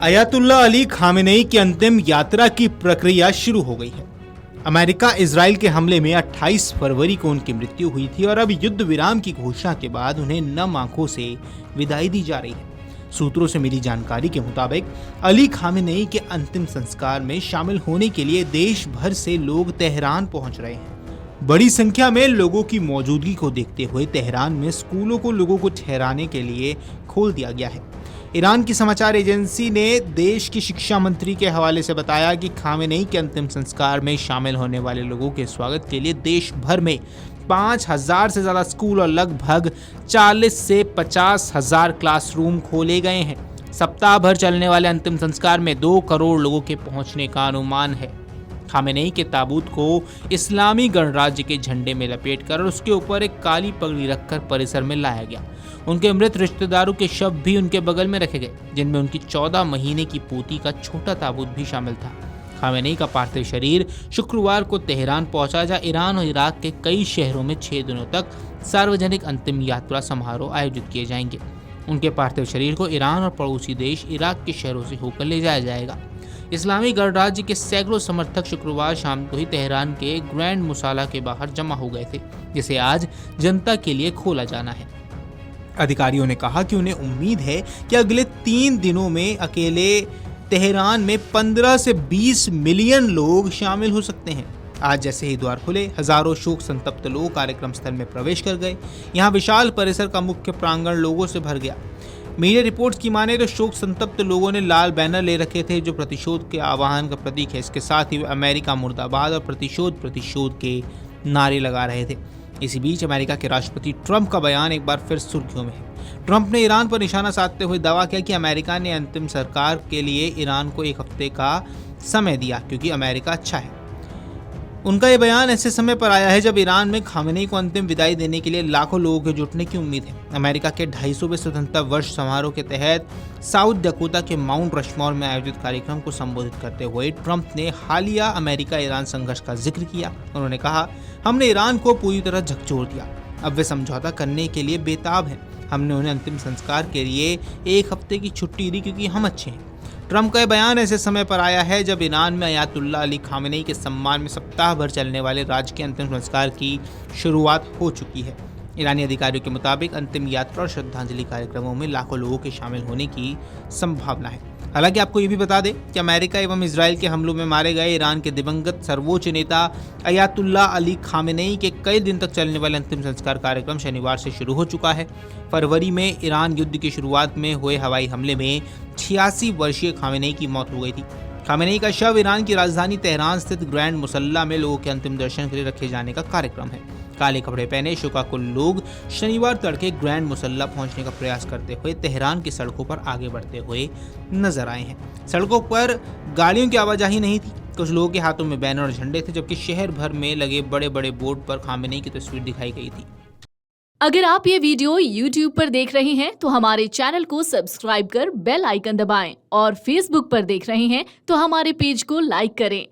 Ayatollah Ali Khamenei की अंतिम यात्रा की प्रक्रिया शुरू हो गई है। अमेरिका इजराइल के हमले में 28 फरवरी को उनकी मृत्यु हुई थी और अब युद्ध विराम की घोषणा के बाद उन्हें नम आंखों से विदाई दी जा रही है। सूत्रों से मिली जानकारी के मुताबिक अली खामेनेई के अंतिम संस्कार में शामिल होने के लिए देश भर से लोग तेहरान पहुंच रहे हैं। बड़ी संख्या में लोगों की मौजूदगी को देखते हुए तेहरान में स्कूलों को लोगों को ठहराने के लिए खोल दिया गया है। ईरान की समाचार एजेंसी ने देश की शिक्षा मंत्री के हवाले से बताया कि खामेनेई के अंतिम संस्कार में शामिल होने वाले लोगों के स्वागत के लिए देश भर में 5,000 से ज़्यादा स्कूल और लगभग 40 से 50,000 क्लासरूम खोले गए हैं। सप्ताह भर चलने वाले अंतिम संस्कार में 2 करोड़ लोगों के पहुंचने का अनुमान है। खामेनेई के ताबूत को इस्लामी गणराज्य के झंडे में लपेटकर और उसके ऊपर एक काली पगड़ी रखकर परिसर में लाया गया। उनके मृत रिश्तेदारों के शव भी उनके बगल में रखे गए, जिनमें उनकी 14 महीने की पोती का छोटा ताबूत भी शामिल था। खामेनेई का पार्थिव शरीर शुक्रवार को तेहरान पहुंचा, जहां ईरान और इराक के कई शहरों में 6 दिनों तक सार्वजनिक अंतिम यात्रा समारोह आयोजित किए जाएंगे। उनके पार्थिव शरीर को ईरान और पड़ोसी देश इराक के शहरों से होकर ले जाया जाएगा। इस्लामी गणराज्य के सैकड़ों समर्थक शुक्रवार शाम को ही तेहरान के ग्रैंड मुसाला के बाहर जमा हो गए थे, जिसे आज जनता के लिए खोला जाना है। अधिकारियों ने कहा कि उन्हें उम्मीद है कि अगले 3 दिनों में अकेले तेहरान में 15 से 20 मिलियन लोग शामिल हो सकते हैं। आज जैसे ही द्वार खुले, हजारों शोक संतप्त लोग कार्यक्रम स्थल में प्रवेश कर गए। यहाँ विशाल परिसर का मुख्य प्रांगण लोगों से भर गया। मीडिया रिपोर्ट्स की माने तो शोक संतप्त लोगों ने लाल बैनर ले रखे थे, जो प्रतिशोध के आह्वान का प्रतीक है। इसके साथ ही वे अमेरिका मुर्दाबाद और प्रतिशोध के नारे लगा रहे थे। इसी बीच अमेरिका के राष्ट्रपति ट्रंप का बयान एक बार फिर सुर्खियों में है। ट्रंप ने ईरान पर निशाना साधते हुए दावा किया कि अमेरिका ने अंतिम संस्कार के लिए ईरान को 1 हफ्ते का समय दिया, क्योंकि अमेरिका अच्छा है। उनका यह बयान ऐसे समय पर आया है जब ईरान में खामेनेई को अंतिम विदाई देने के लिए लाखों लोगों के जुटने की उम्मीद है। अमेरिका के 250वें स्वतंत्रता वर्ष समारोह के तहत साउथ डकोटा के माउंट रशमोर में आयोजित कार्यक्रम को संबोधित करते हुए ट्रंप ने हालिया अमेरिका ईरान संघर्ष का जिक्र किया। उन्होंने कहा, हमने ईरान को पूरी तरह झकझोर दिया, अब वे समझौता करने के लिए बेताब हैं। हमने उन्हें अंतिम संस्कार के लिए 1 हफ्ते की छुट्टी दी, क्योंकि हम अच्छे हैं। ट्रंप का यह बयान ऐसे समय पर आया है जब ईरान में अयातुल्ला अली खामेनेई के सम्मान में सप्ताह भर चलने वाले राजकीय अंतिम संस्कार की शुरुआत हो चुकी है। ईरानी अधिकारियों के मुताबिक अंतिम यात्रा और श्रद्धांजलि कार्यक्रमों में लाखों लोगों के शामिल होने की संभावना है। हालांकि आपको ये भी बता दें कि अमेरिका एवं इजराइल के हमलों में मारे गए ईरान के दिवंगत सर्वोच्च नेता अयातुल्ला अली खामेनेई के कई दिन तक चलने वाले अंतिम संस्कार कार्यक्रम शनिवार से शुरू हो चुका है। फरवरी में ईरान युद्ध की शुरुआत में हुए हवाई हमले में 86 वर्षीय खामेनेई की मौत हो गई थी। खामेनेई का शव ईरान की राजधानी तेहरान स्थित ग्रैंड मुसल्ला में लोगों के अंतिम दर्शन के लिए रखे जाने का कार्यक्रम है। काले कपड़े पहने शोकाकुल लोग शनिवार तड़के ग्रैंड मुसल्ला पहुंचने का प्रयास करते हुए तेहरान की सड़कों पर आगे बढ़ते हुए नजर आए हैं। सड़कों पर गाड़ियों की आवाजाही नहीं थी। कुछ लोगों के हाथों में बैनर और झंडे थे, जबकि शहर भर में लगे बड़े बड़े बोर्ड पर खामेनेई की तस्वीर दिखाई गई थी। अगर आप ये वीडियो YouTube पर देख रहे हैं तो हमारे चैनल को सब्सक्राइब कर बेल आइकन दबाएं, और Facebook पर देख रहे हैं तो हमारे पेज को लाइक करें।